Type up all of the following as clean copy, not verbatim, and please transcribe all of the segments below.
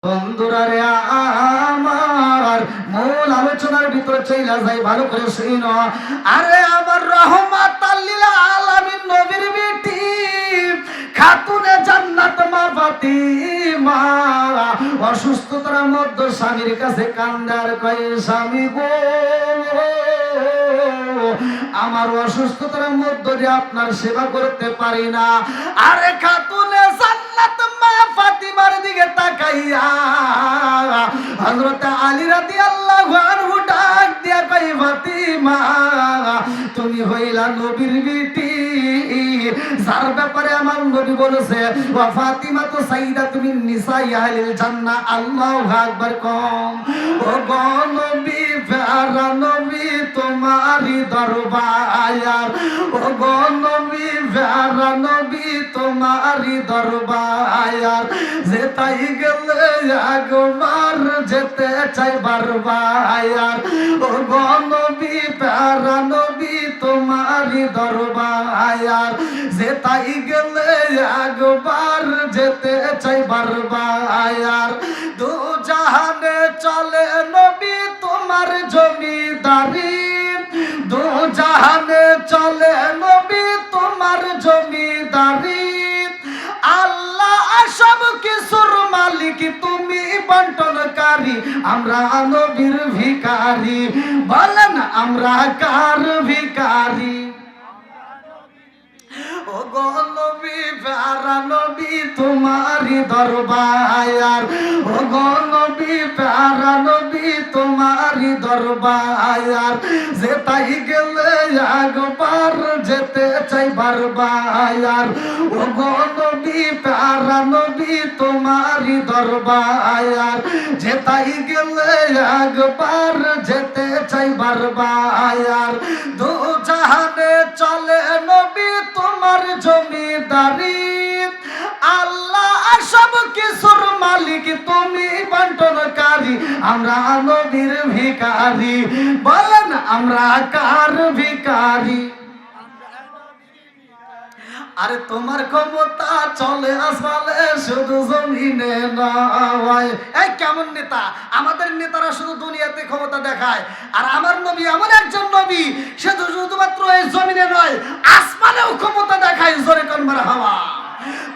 বন্ধুরা রে আমার মূল আলোচনার ভিতরে চইলা যাই, ভালো করে শুনো। আরে আমার রহমাতাল লিল আলামিন নবীর বেটি খাতুনে জান্নাত মা ফাতিমা অসুস্থতার মধ্যে স্বামীর কাছে কান্দার কয়, স্বামী গো আমার অসুস্থতার মধ্যে যে আপনার সেবা করতে পারি না। আরে খাতুনে জান্নাত মা ফাতিমার দিকে তাকাইয়া হযরত আলী রাদিয়াল্লাহু আনহু ডাক দিয়া কয়, ফাতিমা তুমি হইলা নবীর বিটি, যার ব্যাপারে আমার নবী বলেছে ওয়া ফাতিমা তো সাইয়্যিদাতুন নিসাই আহলিল জান্নাহ। আল্লাহু আকবার কম। ও গো নবী প্যারা নবী তোমারই দরবার, ও গো নবী প্যারা নবী তোমারই দরবার, যেতাই গেলে একবার যেতে চাই বারবার, ও গো নবী প্যারা নবী তোমারই দরবার, যেতাই গেলে একবার যেতে চাই বারবার। দু জাহানে চলে নবী তোমার জমিদারি, দু জাহানে চলে নবী তোমার জমিদারি, আল্লাহ সব কিছুর মালিক তুমি বন্টনকারী, আমরা নবীর ভিখারি, বলেন আমরা কার ভিখারি? ও গো নবী প্যারা নবী তোমারই দরবার, ও গো নবী প্যারা নবী তোমারই দরবার, যেতাই গেলে একবার যেতে চাই বারবার, ও গো নবী প্যারা নবী তোমারই দরবার, যেতাই গেলে একবার যেতে চাই বারবার। দু জাহানে চলে নবী তোমার জমিদারি, আল্লাহ সব কিছুর মালিক তুমি বন্টনকারী, আমরা নবীর ভিখারি, বলেন আমরা কার ভিখারি? আরে তোমার ক্ষমতা চলে আসলে শুধু জমিনে নয়। এই কেমন নেতা? আমাদের নেতারা শুধু দুনিয়াতে ক্ষমতা দেখায়, আর আমার নবী এমন একজন নবী সে তো শুধুমাত্র এই জমিনে নয় আসমানেও ক্ষমতা দেখায়। জোরে কোন মারহাবা।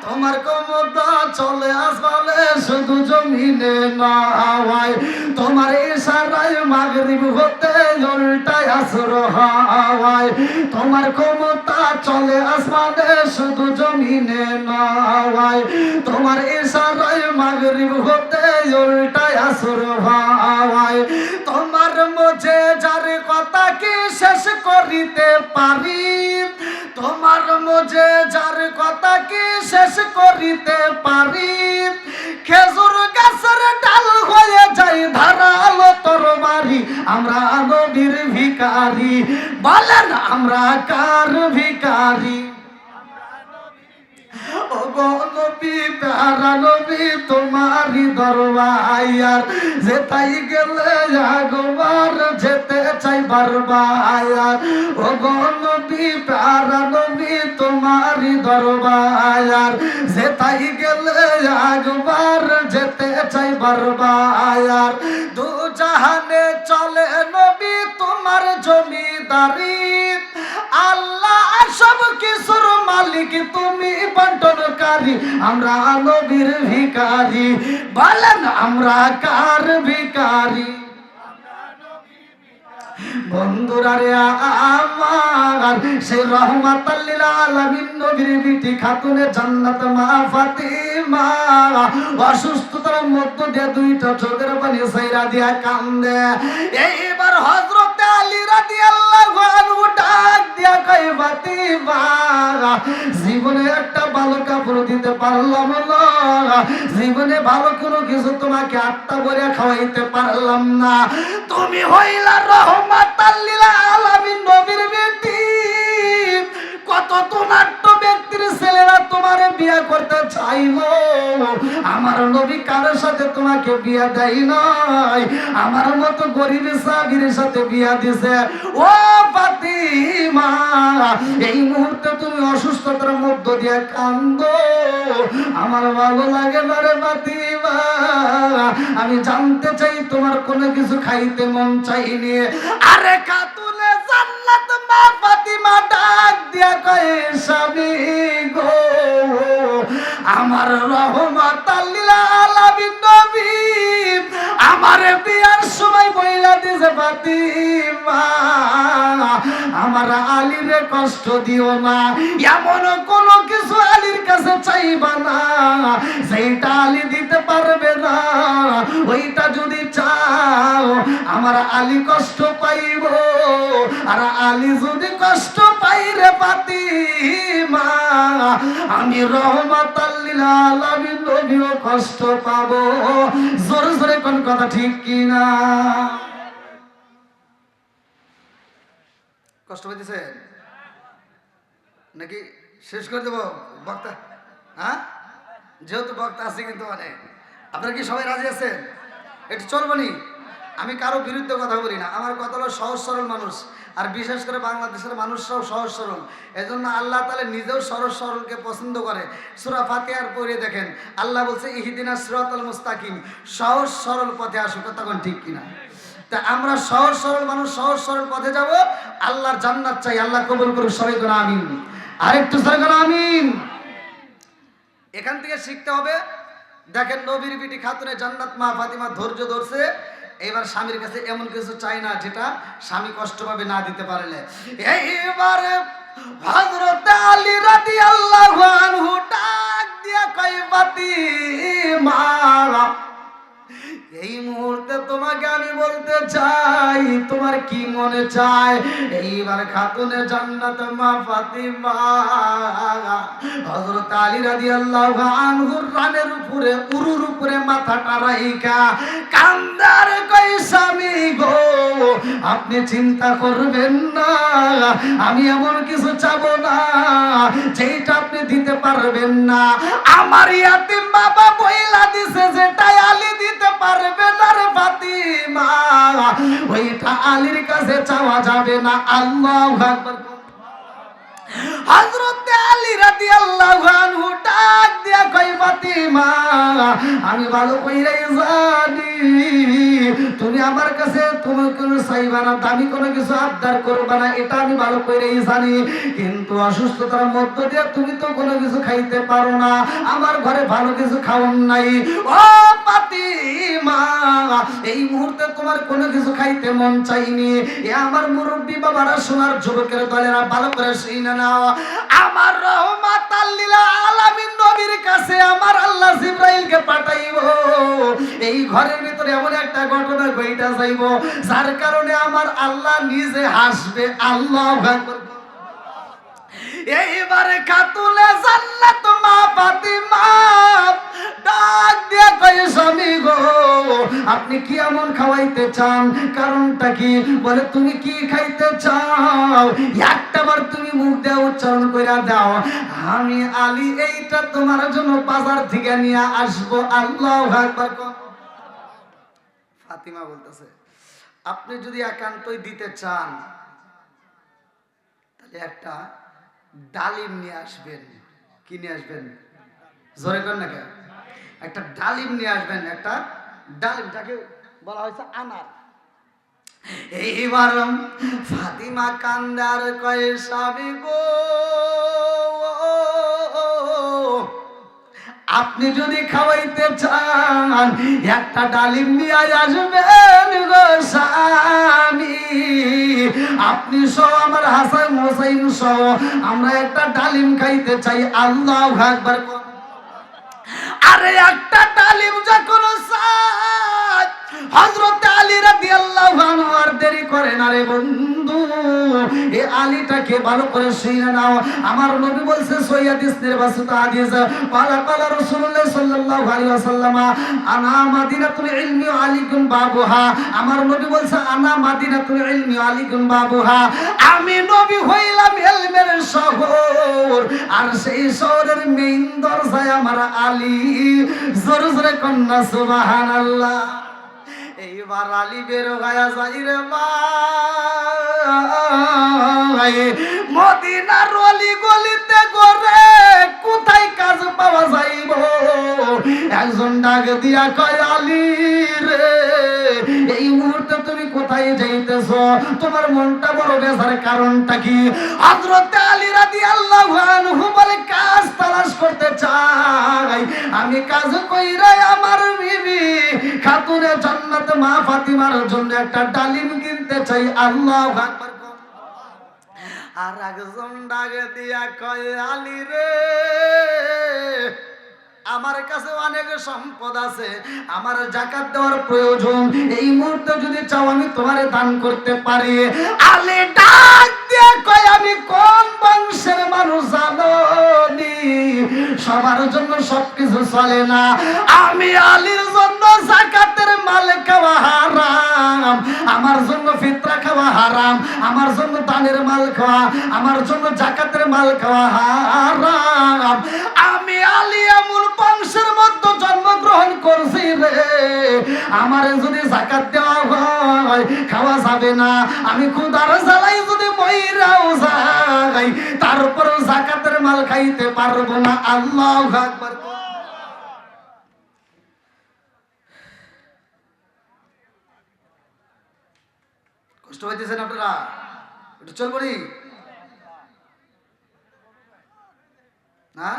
তোমার ক্ষমতা চলে আসলে শুধু জমিনে নয়, তোমার ইশারায় মাগরিব হতে উল্টায় আসর হয়, তোমার ক্ষমতা চলে আসমানে শুধু জমিনে নয়, তোমার ইশারায় মাগরিব হতে উল্টায় আসর হয়, তোমার মজে যার কথা কি শেষ করিতে পারি, তোমার মজে যার কথা কি শেষ করিতে পারি, খেজুর গাছের ডাল হয়ে যায় ধারালো তরবারি, আমরা নবীর ভিখারি, বলেন আমরা কার ভিখারি? ও গো নবী প্যারা নবী তোমারই দরবার, যেতাই গেলে একবার যেতে চাই বারবার, ও গো নবী প্যারা নবী তোমারই দরবার, যেতাই গেলে একবার যেতে চাই বারবার। দু জাহানে চলে নবী তোমার জমিদারি, আল্লাহ সব কিছুর মালিক তুমি বন্টনকারী, আমরা নবীর ভিখারি, বলেন আমরা কার ভিখারি? বন্ধুরা রে আমার সে রহমাতাল লিল আলামিন নবীর বিটি খাতুনে জান্নাত মা ফাতিমা অসুস্থতার মধ্যে দিয়ে দুইটা চোখের পানি ছাইরা দিয়া কান্দে। এইবার হযরত আলী রাদিয়াল্লাহু আনহু ডাক দিয়া কয়, ফাতিমা জীবনে একটা ভালো কাপড় দিতে পারলাম না, জীবনে ভালো কোনো কিছু তোমাকে আটটা করে খাওয়াইতে পারলাম না, তুমি হইলা রহমাতাল লিল আলামিন নবীর বেটি, কত তো নাট্য ব্যক্তির নবীর ছেলেরা তোমারে বিয়ে করতে চাইলো, আমার নবী কারোর সাথে তোমাকে বিয়ে দেয় নাই, আমার মতো গরিব সাহাবীর সাথে বিয়ে দিছে। ও ফাতিমা, এই মুহূর্তে তুমি অসুস্থতার মধ্য দিয়ে কান্দো, আমার ভালো লাগে না রে ফাতিমা। আমি জানতে চাই তোমার কোনো কিছু খাইতে মন চাইনি। আরে খাতুনে জান্নাত মা ফাতিমা ডাক দিয়া কয়, স্বামী গো, আমার রহমাতাল লিল আলামিন নবী আমারে বিয়ার সময় বইলা দিছে, ফাতিমা আমার আলীরে কষ্ট দিও না, এমন কোন কিছু আলীর কাছে চাইবা না সেইটা আলী দিতে পারবে না, ওইটা যদি চাও আমার আলী কষ্ট পাইব, আর আলী যদি কষ্ট পাই রে ফাতিমা, আমি রহমাতাল লিল আলামিন নবীও কষ্ট পাবো। জোরে জোরে কোন কথা ঠিক কিনা? কষ্ট পাইতেছে নাকি শেষ করে দেবো বক্তা? হ্যাঁ, যেহেতু বক্তা আছে কিন্তু মানে আপনারা কি সবাই রাজি আছেন? একটু চলবনি। আমি কারো বিরুদ্ধে কথা বলি না, আমার কথা হলো সহজ সরল মানুষ, আর বিশেষ করে বাংলাদেশের মানুষরাও সহজ সরল, এজন্য আল্লাহ তাআলা নিজেও সহজ সরলকে পছন্দ করে। সূরা ফাতিহার পড়ে দেখেন আল্লাহ বলছে ইহদিনাস সিরাতাল মুস্তাকিম, সহজ সরল পথে আসো। তখন ঠিক কিনা? তা আমরা সহজ সরল মানুষ সহজ সরল পথে যাব, আল্লাহর জান্নাত চাই, আল্লাহ কবুল করুক। সবাই করে আমিন। আরেকটু সবাই করে আমিন। এখান থেকে শিখতে হবে। দেখেন নবীর বিটি খাতুনে জান্নাত মা ফাতিমা ধৈর্য ধরছে, এবার স্বামীর কাছে এমন কিছু চাই না যেটা স্বামী কষ্ট পাবে না দিতে পারলে। এইবারে হযরত আলী রাদিয়াল্লাহু আনহু ডাক দিয়া কয়, ফাতিমা এই মুহূর্তে তোমাকে আমি বলতে চাই তোমার কি মনে চায়। এইবার খাতুনে জান্নাত মা ফাতিমা হযরত আলী রাদিয়াল্লাহু আনহুর রানের উপরে উরুর উপরে মাথাটা রাইখা কান্দার কই, স্বামী গো আপনি চিন্তা করবেন না, আমি এমন কিছু চাবো না যেটা আপনি দিতে পারবেন না। আমার ইয়াতিম বাবা বইলা দিছে যেটাই আলী দিতে পারবে না রে ফাতিমা, ওইটা আলীর কাছে চাওয়া যাবে না। আল্লাহু আকবার। হযরত আলী রাদিয়াল্লাহু আনহু ডাক দিয়া কই, ফাতিমা আমি ভালো কইরাই জানি তুমি আমার কাছে তুমি কোনো চাইবা না, দামি কোনো কিছু আবদার করবা না, এটা আমি ভালো কইরাই জানি, কিন্তু অসুস্থতার মধ্য দিয়ে তুমি তো কোনো কিছু খাইতে পারো না, আমার ঘরে ভালো কিছু খাওন নাই। ও ফাতিমা এই মুহূর্তে তোমার কোনো কিছু খাইতে মন চাইনি, এ আমার মুরব্বী বাবারা সোনার যুবকের দলেরা ভালো করে শুনে নাও, আমার রহমাতাল লিল আলামিন নবীর কাছে আমার আল্লাহ জিবরাইলকে পাঠাইব, এই ঘরের ভিতরে এমন একটা ঘটনা ঘইটা যাইব যার কারণে আমার আল্লাহ নিজে হাসবে। আল্লাহু আকবার। এইবারে খাতুনে জান্নাত মা ফাতিমা ডাক দিয়া কয়, স্বামী গো আপনি কি এমন খাওয়াইতে চান, কারণটা কি? বলে তুমি কি খাইতে চাও একটাবার তুমি মুখ দিয়ে উচ্চারণ কইরা দাও, আমি আলী এইটা তোমার জন্য বাজার থেকে নিয়ে আসবো। আল্লাহু আকবার। ফাতিমা বলতেছে আপনি যদি একান্তই দিতে চান তাহলে একটা ডালিম নিয়ে আসবেন। কি নিয়ে আসবেন? জোরে কর না কেন? একটা ডালিম নিয়ে আসবেন, একটা ডালিম যাকে বলা হয়েছে আনার। এইবার ফাতিমা কান্দার কয়, স্বামী গো আপনি যদি খাওয়াইতে চান একটা ডালিম নিয়ে আসবেন গো স্বামী, আপনি সহ আমার হাসান হোসেন সহ আমরা একটা ডালিম খাইতে চাই। আল্লাহু আকবার। আরে একটা ডালিম যখন চাই হযরত আলী রাদিয়াল্লাহু আনহু আর দেরি করে না রে বন্ধু, বন্ধু এই আলীটাকে ভালো করে শুনে নাও। আমার নবী বলছে সহিহ হাদিস নির্বাচিত হাদিস, পালা পালা রাসূলুল্লাহ সাল্লাল্লাহু আলাইহি ওয়াসাল্লাম আনা মাদিনাতুল ইলমি ওয়া আলিকুম বাবুহা। আমার নবী বলছে আনা মাদিনাতুল ইলমি ওয়া আলিকুম বাবুহা, আমি নবী হইলাম ইলমের শহর আর সেই শহরের মেইন দরজায় আমার আলী। জোরে জোরে কন্যা সুবহানাল্লাহ। এইবার আলী বের হয়ে যাই রে ভাই, মদিনার অলি গলিতে ঘরে কোথায় কাজ পাওয়া যাইব? একজন ডাক দিয়া কয় আলী রে, এই মুহূর্তে তুমি কোথায় যাইতেছ? তোমার মনটা বড় বেজার, কারণটা কি? হযরত আলী রাদিয়াল্লাহু আনহু বলে কাজ তালাশ করতে চাই। আমি কাজ কইরা আমার বিবি খাতুনে জান্নাত মা ফাতিমার জন্য একটা ডালিম কিনতে চাই। আল্লাহু আকবার। আর একজন ডাক দিয়া কয় আলী রে, আমার কাছে অনেক সম্পদ আছে, আমার যাকাত দেওয়ার প্রয়োজন, এই মুহূর্তে যদি চাও আমি তোমারে দান করতে পারি। আলী ডাক দিয়া কয় আমি কোন বংশের মানুষ জানো নি? সবার জন্য সবকিছু চলে না, আমি আলীর জন্য যাকাতের মাল খাওয়া হারাম, আমার জন্য ফিতরা খাওয়া হারাম, আমার জন্য দানের মাল খাওয়া, আমার জন্য যাকাতের মাল খাওয়া হারাম। আমি আলী এমন বংশের মধ্যে জন্মগ্রহণ করছি রে, আমার যদি যাকাত দেওয়া হয় খাওয়া যাবে না, আমি ক্ষুধার জ্বালাই যদি মইরাও যাই তারপরেও যাকাতের মাল খাইতে পারবো না। আল্লাহু আকবার। কষ্ট হইতেছেন আপনারা? একটু চলবো নি না?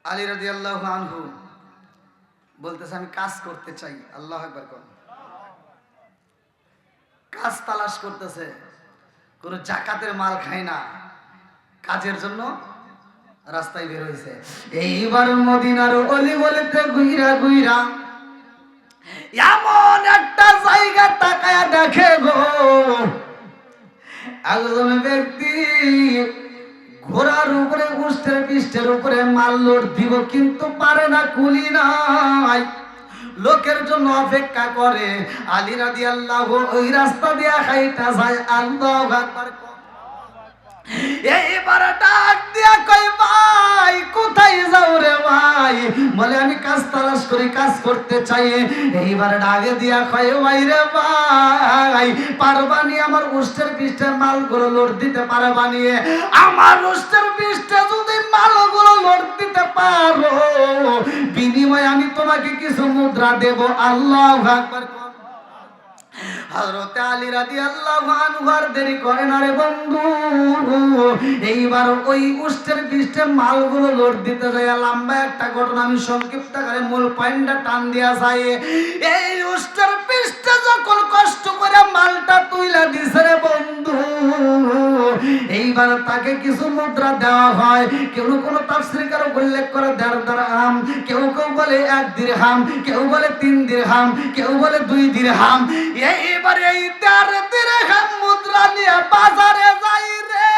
আলী রাদিয়াল্লাহু আনহু বলতেছে আমি কাজ করতে চাই। আল্লাহু আকবার। কোন কাজ তালাশ করতেছে, কোন যাকাতের মাল খায় না, কাজের জন্য রাস্তায় বের হয়েছে। এইবার মদিনার অলি গলিতে ঘুইরা ঘুইরা এমন একটা জায়গা তাকায়া দেখে গো, একজন ব্যক্তি ঘোড়ার উপরে উষ্টের পৃষ্ঠের উপরে মাল লোড দিব কিন্তু পারে না, কুলি নাই, লোকের জন্য অপেক্ষা করে। আলী রাদিয়াল্লাহু ওই রাস্তা দিয়া হাইটা যায়। আল্লাহু আকবার। এইবার ডাক দিয়া কই ভাই কোথায় যাও রে ভাই? বলে আমি কাজ তালাশ করি, কাজ করতে চাই। এইবার ডাকে দিয়া কই ভাই রে ভাই পারবানি আমার উষ্টের পৃষ্ঠে মালগুলো লোড দিতে পারবানি? আমার উষ্টের পৃষ্ঠে যদি মালগুলো লোড দিতে পারো বিনিময়ে আমি তোমাকে কিছু মুদ্রা দেব। আল্লাহু আকবার। হযরত আলী রাদিয়াল্লাহু আনহু আর দেরি করে না রে বন্ধু, এইবার ওই উষ্টের পৃষ্ঠে মালগুলো লোড দিতে যায়। লম্বা একটা ঘটনা আমি সংক্ষিপ্ত করে মূল পয়েন্টটা টান দিয়া যায়। এই উষ্টের পৃষ্ঠে যখন কষ্ট করে মালটা তুইলা দিছে রে বন্ধু, এইবার তাকে কিছু মুদ্রা দেওয়া হয়। কেউ কোনো তাফসীরকার উল্লেখ করে 1.5 দিরহাম, কেউ কেউ বলে 1 দিরহাম, কেউ বলে 3 দিরহাম, কেউ বলে 2 দিরহাম। এইবার এই 1.5 দিরহাম মুদ্রা নিয়ে বাজারে যাই রে,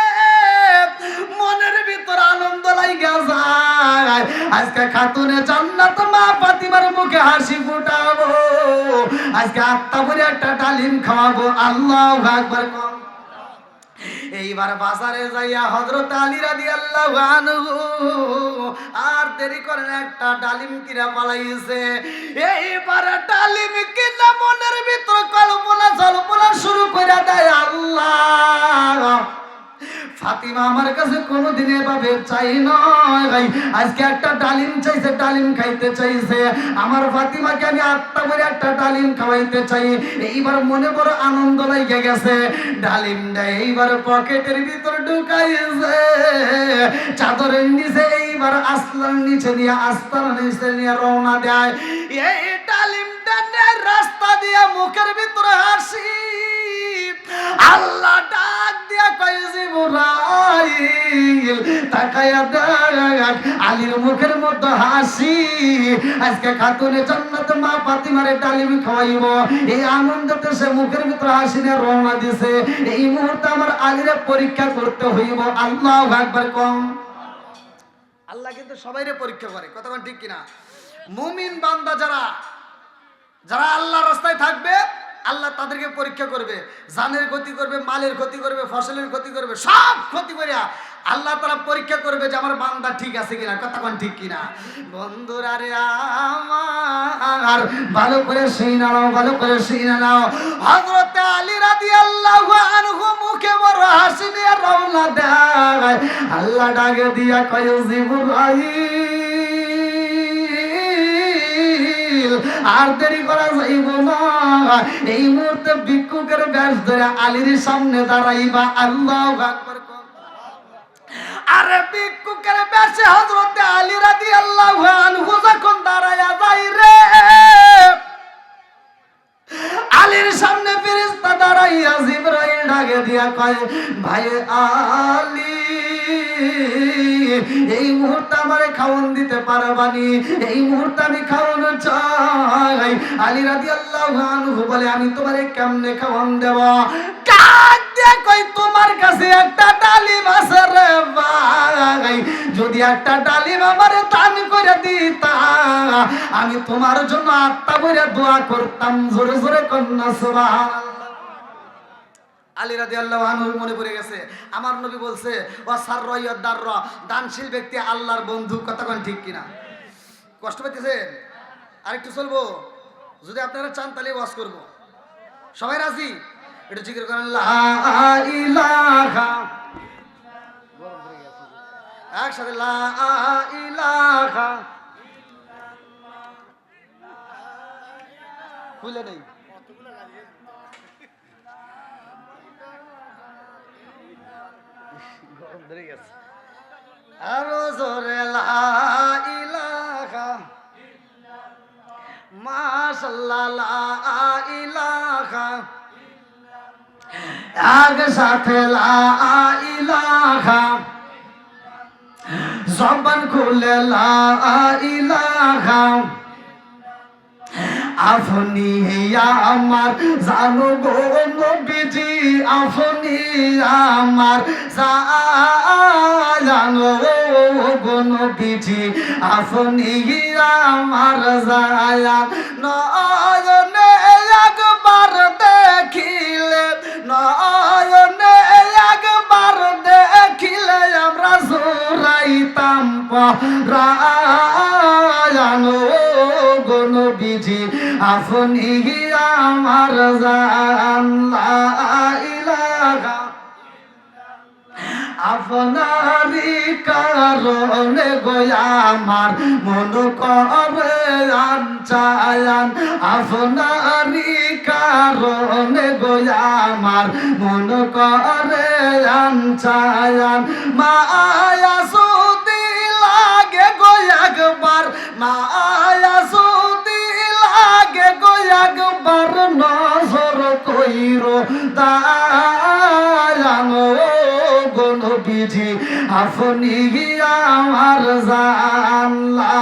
মনের ভিতর আনন্দ লাগা যায়। আজকে খাতুনে জান্নাত মা ফাতিমার মুখে হাসি ফুটাবো, আজকে আত্মা ভরে একটা ডালিম খাওয়াবো। আল্লাহু আকবার। এইবার বাজারে যাইয়া হযরত আলী রাদিয়াল্লাহু আনহু আর দেরি করেন একটা ডালিম কিনা পালাইছে। এইবার ডালিম কিনা মনের ভিতর কল্পনা জল্পনা শুরু করে দেয়। আল্লাহ ফাতিমা আমার কাছে কোনোদিন এভাবে চাই নয় ভাই, আজকে একটা ডালিম চাইছে, ডালিম খাইতে চাইছে। আমার ফাতিমাকে আমি আত্মা করে একটা ডালিম খাওয়াইতে চাই। এইবার মনে বড় আনন্দ লাগে গেছে। ডালিমটা এইবার পকেটের ভিতর ঢুকাইছে, চাদরের নিচে এইবার আসলার নিচে নিয়ে আস্তার নিচে নিয়ে রওনা দেয়। এই ডালিমটা নিয়ে রাস্তা দিয়ে মুখের ভিতরে হাসি। আল্লাহ ডাক দিয়া কয় জিবরাইল তাকায়া দেখ আলীর মুখের মধ্যে হাসি, আজকে খাতুনে জান্নাত মা ফাতিমারে ডালিম খাওয়াইব, এই আনন্দতে সে মুখের ভিতরে হাসি নিয়ে রওনা দিছে। এই মুহূর্তে আমার আলীরে পরীক্ষা করতে হইব। আল্লাহু আকবার কম। আল্লাহ কিন্তু সবাইরে পরীক্ষা করে, কথা কোন ঠিক কিনা? মুমিন বান্দা যারা যারা আল্লাহর রাস্তায় থাকবে আল্লাহ তাদেরকে পরীক্ষা করবে, জানের ক্ষতি করবে, মালের ক্ষতি করবে, ফসলের ক্ষতি করবে, সব ক্ষতি করে আল্লাহ তারা পরীক্ষা করবে যে আমার বান্দা ঠিক আছে কিনা, কথা কোন ঠিক কিনা? বন্ধুরা রে আমার ভালো করে শুনে নাও, ভালো করে শুনে নাও। হযরত আলী রাদিয়াল্লাহু আনহু মুখে বড় হাসি নিয়ে রওনা দেয়। আল্লাহ ডাকে দিয়া কয় জিবরাইল আর দেরি করা যাইব না, এই মুহূর্তে ভিক্ষুকের বেশ ধরে আলীর সামনে দাঁড়াইবা। আল্লাহু আকবার। আরে ভিক্ষুকের বেশে হযরত আলী রাদিয়াল্লাহু আনহু যখন দাঁড়ায়া যায় রে, আলীর সামনে ফেরেশতা দাঁড়াইয়া জিবরাইল ডাকে দিয়া কয় ভাই আলী এই মুহূর্তে আমারে খাওয়ান দিতে পারবানি, এই মুহূর্তে আমি খাওয়ানো চাই। আলী রাদিয়াল্লাহু আনহু বলে আমি তোমারে কেমনে খাওয়ান দেব? কাক দিয়ে কই তোমার কাছে একটা ডালিম আছে রে ভাই, যদি একটা ডালিম আমারে দান করে দিতা আমি তোমার জন্য আত্মা ভরে দোয়া করতাম। জোরে জোরে কন্যা সুবহানাল্লাহ। আলী রাদিয়াল্লাহু আনহুর মনে পড়ে গেছে আমার নবী বলছে ওয়াসাররাইয়াদ দাররা, দানশীল ব্যক্তি আল্লাহর বন্ধু, কথা কোন ঠিক কিনা? কষ্ট পাইতেছেন? আরেকটু চলবো? যদি আপনারা চান তাহলে ওয়াজ করব। সবাই রাজি? একটু জিকির করেন লা ইলাহা, একসাথে লা ইলাহা। খুলে নেই আরো জোরে লা ইলাহা মাশাআল্লাহ লা ইলাহা, এক সাথে লা ইলাহা, জবান খুলে লা ইলাহা। আপনি আমার জানো গো নবীজি, আপনি আমার জানো গো নবীজি, আপনি আমার জায়ান। নয়নে একবার দেখিলে, নয়নে একবার দেখিলে আমরা জোরাইতাম পরায়ান গো নবীজি, আপনি আমার জান। লা ইলাহা আপনারি কারণে গো আমার মন করে আনচায়ান, আপনারি কারণে গো আমার মন করে আনচায়ান। মায়া সুদি লাগে গো একবার, মায়া সুদি লাগে গো একবার নজর কইরো দায়ান গো নবীজি, আপনি আমার জান। লা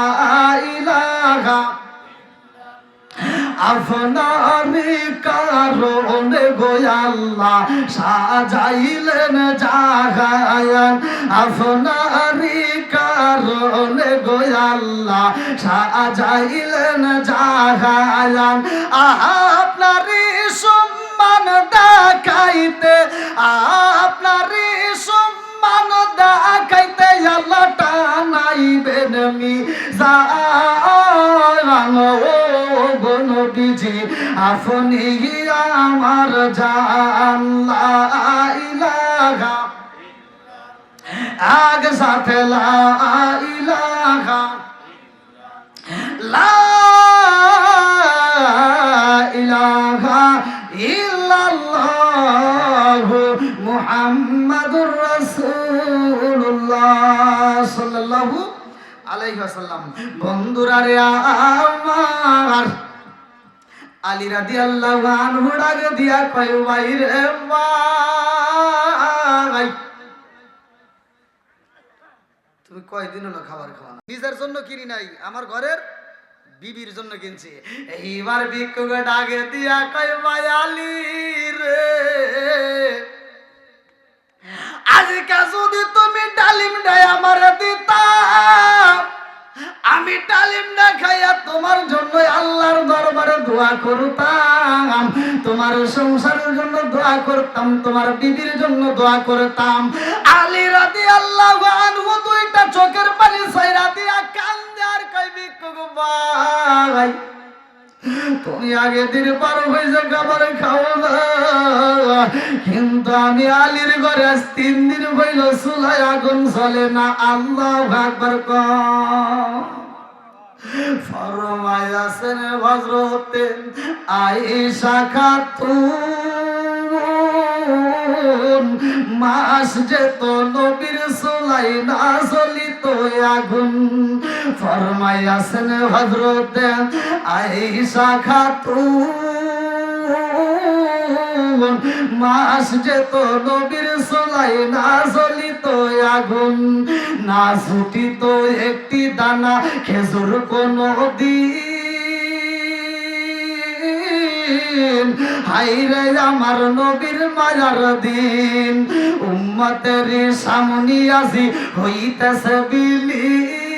ইলাহা আপনারি কারণে গো আল্লাহ সাজাইলেন জাগায়ান, আপনারি কারণে গো আল্লাহ সাজাইলেন জাগায়ান। আপনারি সম্মান দেখাইতে, আপনারি সম্মান দেখাইতে আল্লাহ টানাইবেন মিজান গো নবীজি, আপনি আমার জান। লা ইলাহা এক সাথে লা ইলাহা, লা ইলাহা ইল্লাল্লাহু মুহাম্মাদুর রাসূলুল্লাহ সাল্লাল্লাহু আলাইহি ওয়াসাল্লাম। বন্ধুরা রে আমার আলী রাদিয়াল্লাহু আনহু ডাকে দিয়া কয় ভাই রে ভাই নাই। তুমি কয়দিন হলো খাবার খাওয়া না? নিজের জন্য কিনি নাই, আমার ঘরের বিবির জন্য কিনছি। এইবার ভিক্ষুকে ডাকে দিয়া কয় মায়ালি রে, আজকে যদি তুমি ডালিম নাই আমার দিতা, আমি ডালিম না খাইয়া তোমার জন্য আল্লাহর দরবারে দোয়া করতাম, তোমার সংসারের জন্য দোয়া করতাম, তোমার বিবির জন্য দোয়া করতাম। আলী রাদিয়াল্লাহু আনহু দুইটা চোখের পানি ছাইরা দিয়া কান্দে আর কই ভিক্ষুক ভাই, তুমি আগে দিন পার হয়েছে খাবার খাও না, কিন্তু আমি আলীর ঘরে আজ 3 দিন হইল চুলায় আগুন জ্বলে না। আল্লাহু আকবার কও। ফরমায়াছেন হযরতে আয়েশা খাতুন, মাস যেত নবীর চুলায় না জ্বলিত আগুন। ফরমায়াছেন হযরতে আয়েশা খাতুন, মাস যেত নবীর চুলায় না জ্বলিত আগুন, না ছুটিত একটি দানা খেজুর কোনো দিন। হাইরে আমার নবীর মায়ার দিন, উম্মতের সামনে আসি হইতেছে বিলীন।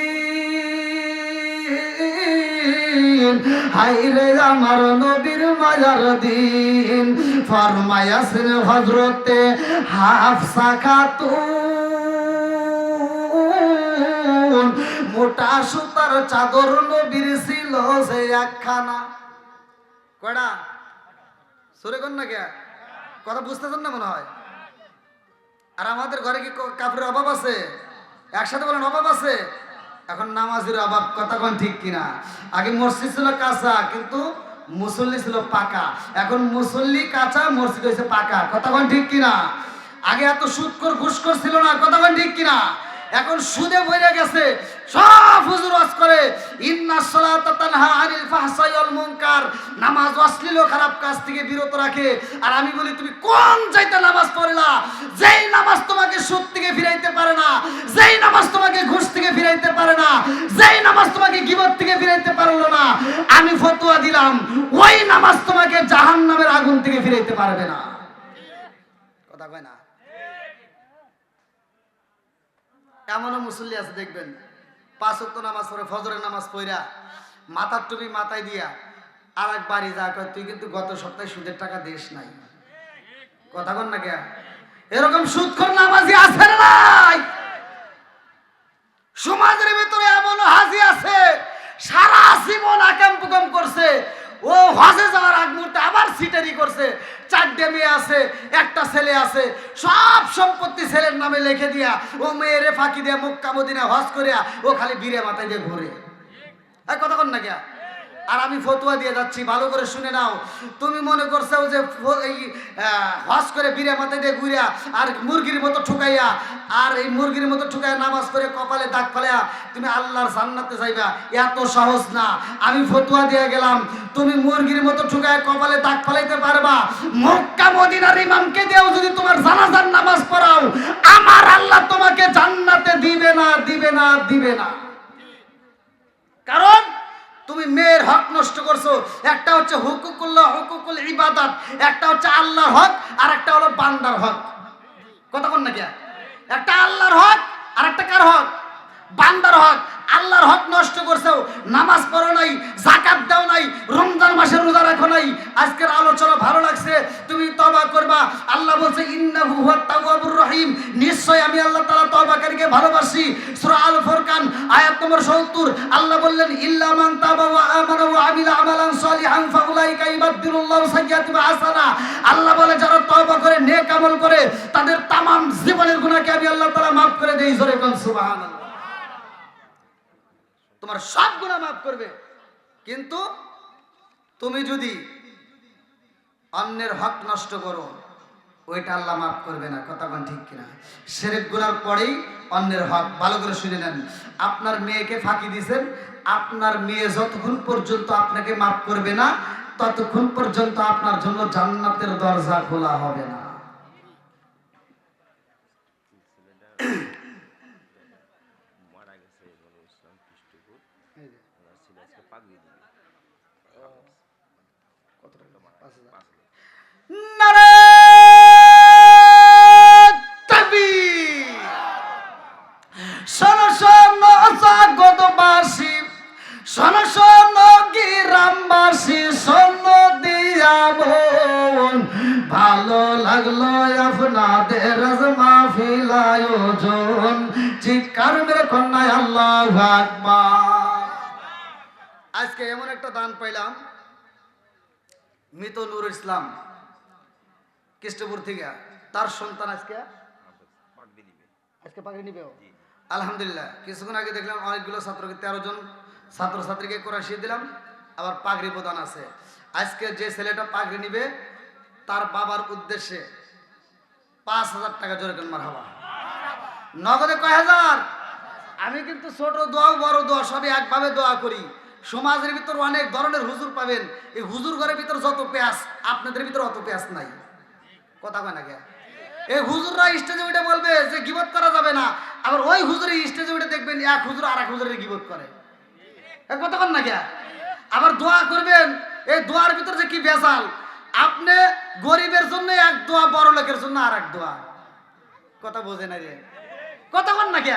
হাইরে আমার নবীর মায়ার দিন। ফরমায়াছেন হযরতে হাফসা খাতুন, মোটা সুতার চাদর নবীর ছিল যে একখানা। কয়টা? সরে কোন না কে কথা বুঝতেছেন না মনে হয়? আর আমাদের ঘরে কি কাপড়ের অভাব আছে? একসাথে বলেন অভাব আছে। এখন নামাজের অভাব, কথা কোন ঠিক কিনা? আগে মসজিদ ছিল কাঁচা কিন্তু মুসল্লি ছিল পাকা, এখন মুসল্লি কাঁচা মসজিদ হয়েছে পাকা, কথা কোন ঠিক কিনা? আগে এত সুদখোর ঘুষখোর ছিল না, কথা কোন ঠিক কিনা? এখন সুদে বইরে গেছে, সব হুজুর ওয়াজ করে ইন্নাস সালাতা তানহা আনিল ফাহশাই ওয়াল মুনকার, নামাজ অশ্লীল ও খারাপ কাজ থেকে বিরত রাখে। আর আমি বলি তুমি কোন চাইতে নামাজ পড়লা? যেই নামাজ তোমাকে সুদ থেকে ফিরাইতে পারে না, যেই নামাজ তোমাকে ঘুষ থেকে ফিরাইতে পারে না, যেই নামাজ তোমাকে গীবত থেকে ফিরাইতে পারলো না, আমি ফতোয়া দিলাম ওই নামাজ তোমাকে জাহান্নামের আগুন থেকে ফিরাইতে পারবে না। কথা কয় না? এমনও মুসল্লি আছে দেখবেন 5 ওয়াক্ত নামাজ পড়ে, ফজরের নামাজ পড়া মাথার টুপি মাথায় দিয়া আর এক বাড়ি যা কয় তুই কিন্তু গত সপ্তাহে সুদের টাকা দিস নাই। কথা বল না কে? এরকম সুদখোর নামাজি আছে না নাই? সমাজের ভিতরে এমনও হাজি আছে সারা জীবন আকাম পুকাম করছে, ও হজে যাওয়ার আগ মুহূর্তে আবার সিটারি করছে। 4টে মেয়ে আছে, একটা ছেলে আছে, সব সম্পত্তি ছেলের নামে লিখে দিয়া ও মেয়েরে ফাঁকি দিয়া মক্কা মদিনা হজ করিয়া ও খালি বীরে মাথায় দিয়ে ঘুরে। কথা কন না কে? আর আমি ফতোয়া দিয়ে যাচ্ছি, ভালো করে শুনে নাও। তুমি মনে করছো যে এই হজ করে বীরে মাথায় দিয়ে ঘুরিয়া আর মুরগির মতো ঠুকাইয়া, আর এই মুরগির মতো ঠুকাইয়া নামাজ করে কপালে দাগ ফালাইয়া তুমি আল্লাহর জান্নাতে যাইবা, এত সহজ না। আমি ফতোয়া দিয়ে গেলাম, তুমি মুরগির মতো ঠুকাইয়া কপালে দাগ ফালাইতে পারবা, মক্কা মদিনার ইমামকে দিয়েও যদি তোমার জানাজার নামাজ পড়াও, আমার আল্লাহ তোমাকে জান্নাতে দিবে না, দিবে না, দিবে না। কারণ তুমি মেয়ের হক নষ্ট করছো। একটা হচ্ছে হুকুকুল্লাহ, হুকুকুল ইবাদত, একটা হচ্ছে আল্লাহর হক আর একটা হলো বান্দার হক। কথা বল না কি? একটা আল্লাহর হক আর একটা কার হক? বান্দার হক। আল্লাহর হক নষ্ট করছো, নামাজ পড়ো নাই, যাকাত দাও নাই, রমজান মাসে রোজা রাখো নাই। আজকের আলোচনা ভালো লাগছে, তুমি তওবা করবা। আল্লাহ বলছে ইন্নাহু হুয়াত তাওয়াবুর রহিম, নিশ্চয় আমি আল্লাহ তাআলা তওবাকারীকে ভালোবাসি। সূরা আল ফুরকান আয়াত নম্বর 70 আল্লাহ বললেন ইল্লা মান তাবা ওয়া আমানা ওয়া আমিলা আমালান সলিহান ফাউলাইকা ইবাদদিলুল্লাহু সাইয়্যাতিহিম হাসানা। আল্লাহ বলে যারা তওবা করে নেক আমল করে তাদের तमाम জীবনের গুনাহকে আমি আল্লাহ তাআলা maaf করে দেই। জোরে কোন সুবহানাল্লাহ। তোমার সব গুনাহ মাফ করবে, কিন্তু তুমি যদি অন্যের হক নষ্ট করো ওইটা আল্লাহ মাফ করবে না। কথা কোন ঠিক কিনা? শিরক গুনার পরেই অন্যের হক। ভালো করে শুনে নেন। আপনার মেয়েকে ফাঁকি দিয়েছেন, আপনার মেয়ে যতক্ষণ পর্যন্ত আপনাকে মাফ করবে না ততক্ষণ পর্যন্ত আপনার জন্য জান্নাতের দরজা খোলা হবে না। নারায়ে তাকবীর। শোনো শোনো জগৎবাসী, শোনো শোনো গ্রামবাসী, শোনো দিয়া মন, ভালো লাগলো আপনাদের মাহফিল আয়োজন। চিৎকার মেরে কন্যায় আল্লাহু আকবার। আজকে এমন একটা দান পাইলাম, মৃত নূর ইসলাম কৃষ্ণপুর থেকে, তার সন্তান আজকে পাগড়ি নিবে। আলহামদুলিল্লাহ, কিছুক্ষণ আগে দেখলাম অনেকগুলো ছাত্রকে, 13 জন ছাত্রছাত্রীকে কোরআন শিখিয়ে দিলাম, আবার পাগড়ি প্রদান আছে। আজকে যে ছেলেটা পাগড়ি নিবে তার বাবার উদ্দেশ্যে 5,000 টাকা, জোরে কেন মারহাবা। নগদে কয় হাজার? আমি কিন্তু ছোট দোয়া বড় দোয়া সবই একভাবে দোয়া করি। সমাজের ভিতর অনেক ধরনের হুজুর পাবেন, এই হুজুর ঘরের ভিতর যত পেঁয়াজ আপনাদের ভিতর অত পেঁয়াজ নাই। কথা কয় না কে? এই হুজুররা স্টেজে উঠে বলবে যে গীবত করা যাবে না, আবার ওই হুজুরে স্টেজে উঠে দেখবেন এক হুজুর আর এক হুজুরের গীবত করে। কথা কন না কে? আবার দোয়া করবেন, এই দোয়ার ভিতর যে কি বেজাল। আপনি গরিবের জন্য এক দোয়া, বড় লোকের জন্য আর এক দোয়া। কথা বোঝে না রে? কথা কন না কে?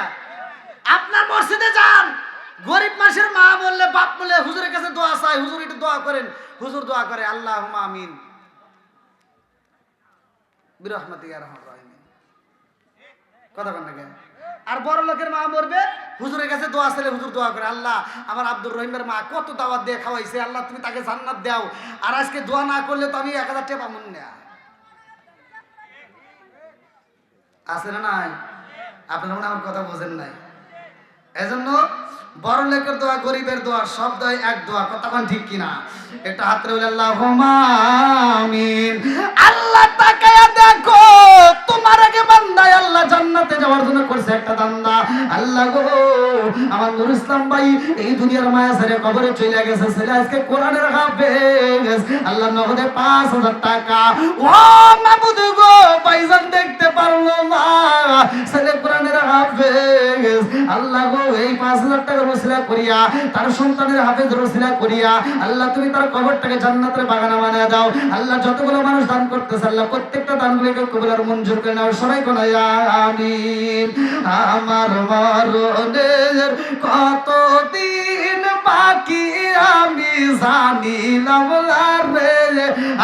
আপনার মসজিদে যান, গরিব মানুষের মা বললে, বাপ বললে হুজুরের কাছে দোয়া চাই, হুজুর একটু দোয়া করেন, হুজুর দোয়া করে আল্লাহুম্মা আমিন বিরহমাতিকা ইয়া আরহামার রাহিমিন। কথা কন না কেন? আর বড় লোকের মা মরবে, হুজুরের কাছে দোয়া চাইলে হুজুর দোয়া করে, আল্লাহ আমার আব্দুর রহিমের মা কত দাওয়াত দিয়ে খাওয়াইছে, আল্লাহ তুমি তাকে জান্নাত দাও। আর আজকে দোয়া না করলে তো আমি 1000 টাকা পাবো না। আছে না নাই? আপনারা মনে আমার কথা বোঝেন নাই। এজন্য বড় লোকের দোয়া, গরিবের দোয়া, সব দোয়া এক দোয়া। কতক্ষণ ঠিক কিনা? এটা হাতে বলে আল্লাহুম্মা আমিন। আল্লাহ তাকায়া দেখো, তোমার আগে বান্দায় আল্লাহ জান্নাতে যাওয়ার জন্য করছে একটা দান্দা। আল্লাহ গো, আমার নূর ইসলাম ভাই এই দুনিয়ার মায়া ছেড়ে কবরে চলে গেছে, ছেলে আজকে কোরআনের হাফেজ। আল্লাহ নগদে 5,000 টাকা। ও মাবুদ গো, ভাইজান দেখতে পারলো না, ছেলে কোরআনের হাফেজ। আল্লাহ গো, এই 5,000 টাকা রসিলা করিয়া, তার সন্তানের হাফেজ রসিলা করিয়া, আল্লাহ তুমি তার কবরটাকে জান্নাতের বাগানে বানিয়ে দাও। আল্লাহ যতগুলো মানুষ দান করতেছে, আল্লাহ প্রত্যেকটা দানগুলোকে কবুল আর মঞ্জুর করে নাও। সবাই কোন আমিন। আমার মরণের কতদিন বাকি আমি জানিলাম না রে,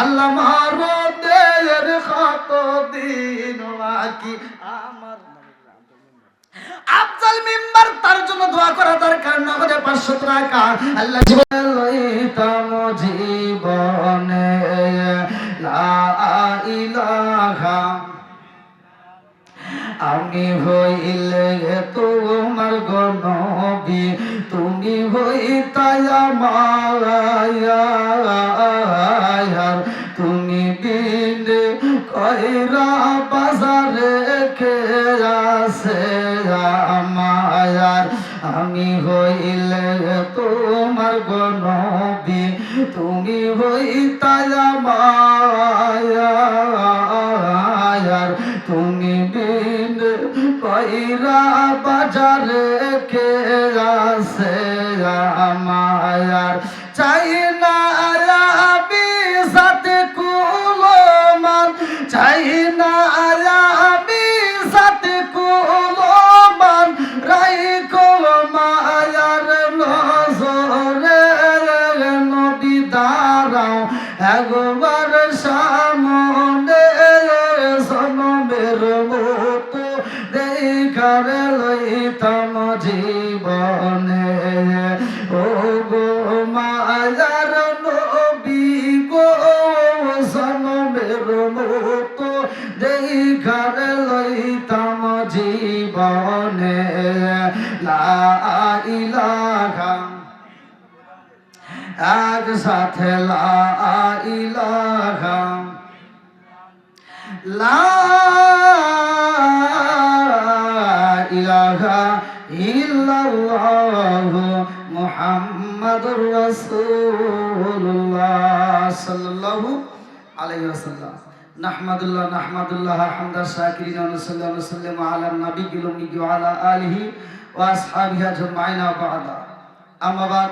আল্লাহ মরণের কতদিন বাকি আমার। আফজাল মেম্বার, তার জন্য দোয়া করা দরকার। নগদে 500 টাকা। আল্লাহ লইতাম জীবনে লা ইলাহা, আমি হইলে তোমার গনবী, তুমি হইতাই আমার, তুমি বিনে কইরা বাজারে কে আছে আমার। আমি হইলে তোমার গনবী, তুমি হইতাই আমার, তুমি বিন কইরা বাজারে কে আছে আমার। চাই না আমি সাথে কুলমান, চাই না আমি সাথে কুলমান, রাইকো মায়ার নজরে নবী দাঁড়াও একবার সামনে, সনমের মতো দেখার লইতাম জীবনে। ও গো মায়ার নবী গো, সনমের মতো দেখার লইতাম জীবনে। লা ইলাহা, একসাথে লা ইলাহা, লা ইলাহা ইল্লাল্লাহু মুহাম্মাদুর রাসূলুল্লাহ সাল্লাল্লাহু আলাইহি ওয়াসাল্লাম। নাহমাদুল্লাহ হামদা শাকিরিন ওয়া সাল্লাল্লাহু আলা নবিয়িল উম্মি ওয়া আলা আলিহি ওয়া আসহাবিহি আজমাইন। বা'দা আম্মাবাদ,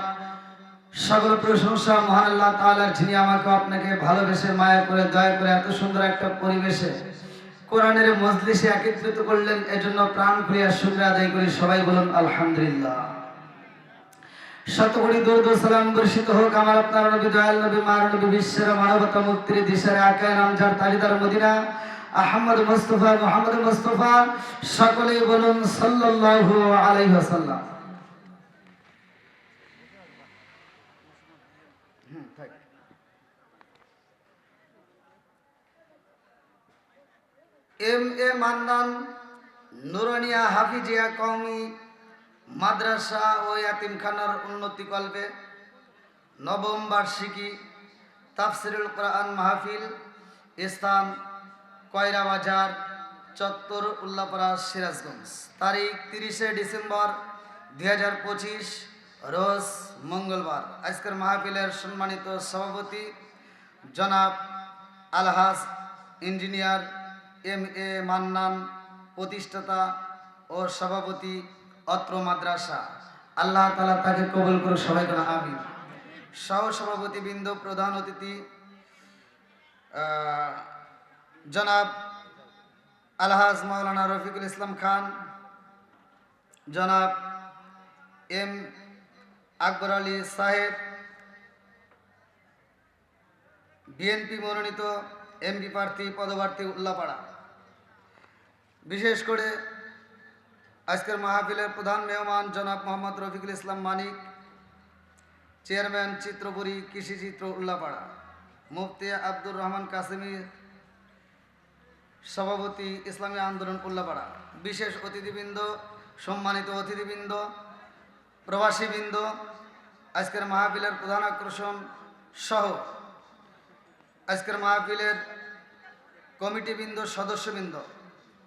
সকল প্রশংসা মহান আল্লাহ তাআলার, যিনি আমাকে আপনাকে ভালোবেসে মায়া করে দয়া করে এত সুন্দর একটা পরিবেশে কোরআনের মজলিসে একত্রিত করলেন। এজন্য প্রাণ খুলে শুকরিয়া আদায় করি। সবাই বলুন আলহামদুলিল্লাহ। শতকোটি দরুদ ও সালাম বর্ষিত হোক আমার আপনার নবী, দয়াল নবী, মার নবী, বিশ্বের মানবতা মুক্তির দিশার আকায় নামজার তালিদার মদিনা আহমদ মুস্তাফা, মুহাম্মদ মুস্তাফা, সকলেই বলুন সাল্লাল্লাহু আলাইহি ওয়াসাল্লাম। এম এ মান্নান নুরানিয়া হাফিজিয়া কওমি মাদ্রাসা ও ইয়াতিমখানার উন্নতি কল্পে নবম বার্ষিকী তাফসিরুল কোরআন মাহফিল, স্থান কয়রা বাজার চত্বর, উল্লাপাড়া, সিরাজগঞ্জ। তারিখ 30শে ডিসেম্বর 2025, রোজ মঙ্গলবার। আজকের মাহফিলের সম্মানিত সভাপতি জনাব আলহাজ ইঞ্জিনিয়ার এম এ মান্নান, প্রতিষ্ঠাতা ও সভাপতি অত্র মাদ্রাসা। আল্লাহ তাআলা তাকে কবুল করে, সবাই বলেন আমিন। সহ সভাপতিবৃন্দ, প্রধান অতিথি জনাব আলহাজ মাওলানা রফিকুল ইসলাম খান, জনাব এম আকবর আলী সাহেব, বিএনপি মনোনীত এমপি প্রার্থী, পদপ্রার্থী, উল্লাপাড়া। বিশেষ করে আজকের মাহফিলের প্রধান মেহমান জনাব মোহাম্মদ রফিকুল ইসলাম মানিক, চেয়ারম্যান চিত্রপুরী কৃষিচিত্র, উল্লাপাড়া। মুফতি আব্দুর রহমান কাসেমি, সভাপতি ইসলামী আন্দোলন, উল্লাপাড়া। বিশেষ অতিথিবৃন্দ, সম্মানিত অতিথিবৃন্দ, প্রবাসীবৃন্দ, আজকের মাহফিলের প্রধান আকর্ষণ সহ আজকের মাহফিলের কমিটিবৃন্দ, সদস্যবৃন্দ,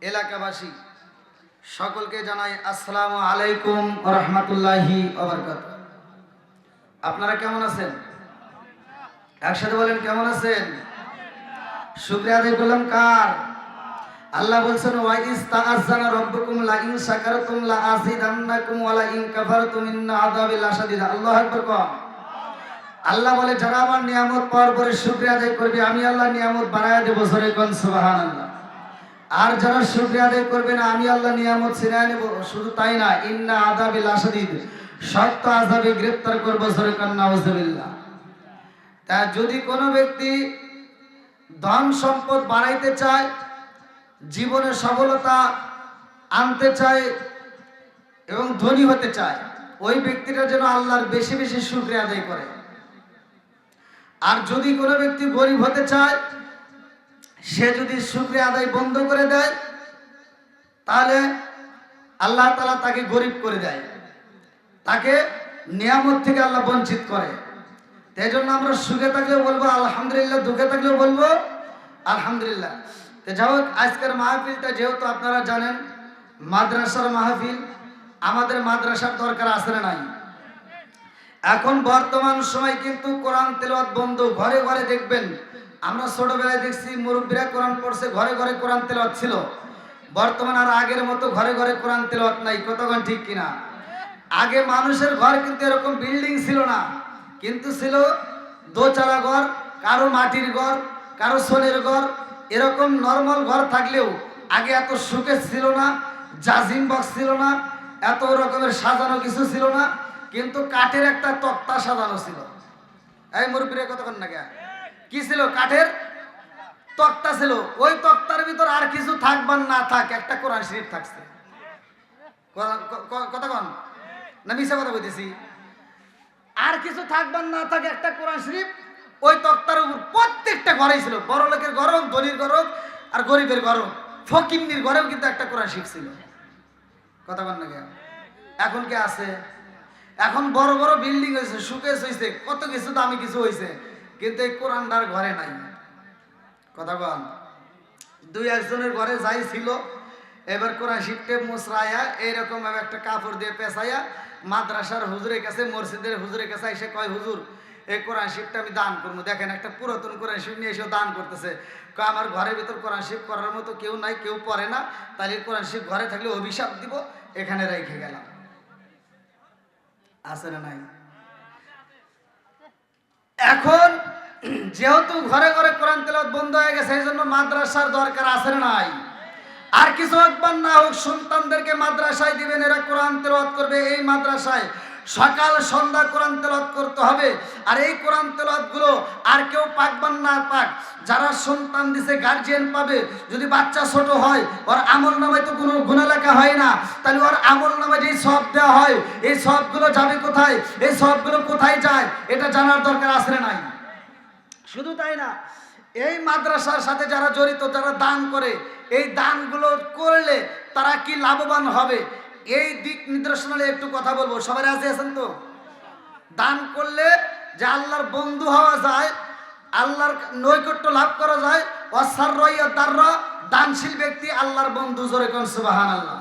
এলাকাবাসী, সকলকে জানাই আসসালামু আলাইকুম ওয়া রাহমাতুল্লাহি ওয়া বারাকাতুহু। আপনারা কেমন আছেন? একসাথে বলেন কেমন আছেন? শুকরিয়া আদায় করলাম কার? আল্লাহ বলছেন ওয়া ইস্তাআযানা রাব্বুকুম লা ইন শাকারতুম লা আযীদান্নাকুম ওয়া লা ইন কাফারতুম ইন্না আযাবি লাশাদীদ। আল্লাহু আকবার কও। আল্লাহ বলে যারা আমার নিয়ামত পাওয়ার পরে শুকরিয়া আদায় করবে, আমি আল্লাহ নিয়ামত বাড়ায়া দেব। জোরে কোন সুবহানাল্লাহ। আর যারা শুকরিয়া আদায় করবে না, আমি আল্লাহ নিয়ামত ছিনায় নেব। শুধু তাই না, ইন্না আযাবি লাশাদীদ, শক্ত আযাবে গ্রেফতার করব। জোরে কোন নাউযুবিল্লাহ। তা যদি কোনো ব্যক্তি ধন সম্পদ বাড়াইতে চায়, জীবনে সফলতা আনতে চায় এবং ধনী হতে চায়, ওই ব্যক্তিটা যেন আল্লাহর বেশি বেশি শুকরিয়া আদায় করে। আর যদি কোনো ব্যক্তি গরিব হতে চায়, সে যদি শুকরিয়া আদায় বন্ধ করে দেয়, তাহলে আল্লাহ তাআলা তাকে গরিব করে দেয়, তাকে নিয়ামত থেকে আল্লাহ বঞ্চিত করে। তাই জন্য আমরা সুখে থাকলেও বলবো আলহামদুলিল্লাহ, দুঃখে থাকলেও বলবো আলহামদুলিল্লাহ। তো যাই হোক, আজকের মাহফিলটা যেহেতু আপনারা জানেন মাদ্রাসার মাহফিল, আমাদের মাদ্রাসার দরকার আছে না নাই? এখন বর্তমান সময় কিন্তু কোরআন তেলাওয়াত বন্ধ। ঘরে ঘরে দেখবেন, আমরা ছোটবেলায় দেখছি মুরব্বীরা কোরআন পড়ছে, ঘরে ঘরে কোরআন তেলাওয়াত ছিল। বর্তমান আর আগের মতো ঘরে ঘরে কোরআন তেলাওয়াত নাই। কতক্ষণ ঠিক কিনা? আগে মানুষের ঘর কিন্তু এরকম বিল্ডিং ছিল না, কিন্তু ছিল দোচালা ঘর, কারো মাটির ঘর, কারো সোনের ঘর। এরকম নর্মাল ঘর থাকলেও আগে এত সুখে ছিল না, জাজিম বক্স ছিল না, এত রকমের সাজানো কিছু ছিল না, কিন্তু কাঠের একটা তক্তা সাজানো ছিল। এই মুরব্বীরা কতক্ষণ না কি ছিল? কাঠের তক্তা ছিল। ওই তক্তার ভিতর আর কিছু থাকবার না থাক, একটা কোরআন শরীফ থাকছে। কতক্ষণ না মিশা কথা বলতেছি? আর কিছু থাকবার না থাকে, একটা কোরআন শরীফ ওই তক্তার উপর। প্রত্যেকটা ঘরেই ছিল, বড় লোকের ঘর হোক, ধনীর ঘর হোক, আর গরিবের ঘর হোক, ফকিন্নির ঘরেও কিন্তু একটা কোরআন শরীফ ছিল। কথা বল না কেন? এখন কি আছে? এখন বড় বড় বিল্ডিং হয়েছে, সুকেশ হয়েছে, কত কিছু দামি কিছু হয়েছে, কিন্তু এই কোরআনটার ঘরে নাই। কথা বল। দুই একজনের ঘরে যাই ছিল, এবার কোরআন শরীফে মুসরায়া এইরকম একটা কাপড় দিয়ে পেঁচাইয়া মাদ্রাসার হুজুরের কাছে, মসজিদের হুজুরের কাছে এসে কয়, হুজুর এই কোরআন শরীফটা আমি দান করবো। দেখেন, একটা পুরাতন কোরআন শরীফ নিয়ে এসেও দান করতেছে। আমার ঘরের ভিতর কোরআন শরীফ করার মতো কেউ নাই, কেউ পড়ে না, তাহলে কোরআন শরীফ ঘরে থাকলে অভিশাপ দিব, এখানে রেখে গেলাম। আছে না নাই? এখন যেহেতু ঘরে ঘরে কোরআন তেলাওয়াত বন্ধ হয়ে গেছে, এই জন্য মাদ্রাসার দরকার আছে না নাই? আর কিছু একবার না হোক সন্তানদেরকে মাদ্রাসায় দিবেন, এরা কোরআন তেলাওয়াত করবে। এই মাদ্রাসায় সকাল সন্ধ্যা কোরআন তেলাওয়াত করতে হবে। আর এই কোরআন তেলাওয়াত গুলো আর কেউ পাকবান না পাক, যারা সন্তান দিছে গার্জিয়ান পাবে। যদি বাচ্চা ছোট হয়, ওর আমল নামায় তো কোনো গুনাহ লেখা হয় না, তাহলে ওর আমল নামায় যে সব দেওয়া হয়, এই সবগুলো যাবে কোথায়? এই সবগুলো কোথায় যায় এটা জানার দরকার আছে না নাই? শুধু তাই না, এই মাদ্রাসার সাথে যারা জড়িত, যারা দান করে, এই দানগুলো করলে তারা কি লাভবান হবে, এই দিক নির্দেশনালে একটু কথা বলবো। সবাই রাজি আছেন তো? দান করলে যে আল্লাহর বন্ধু হওয়া যায়, আল্লাহর নৈকট্য লাভ করা যায়। দানশীল ব্যক্তি আল্লাহর বন্ধু। জোরে কোন সুবহানাল্লাহ।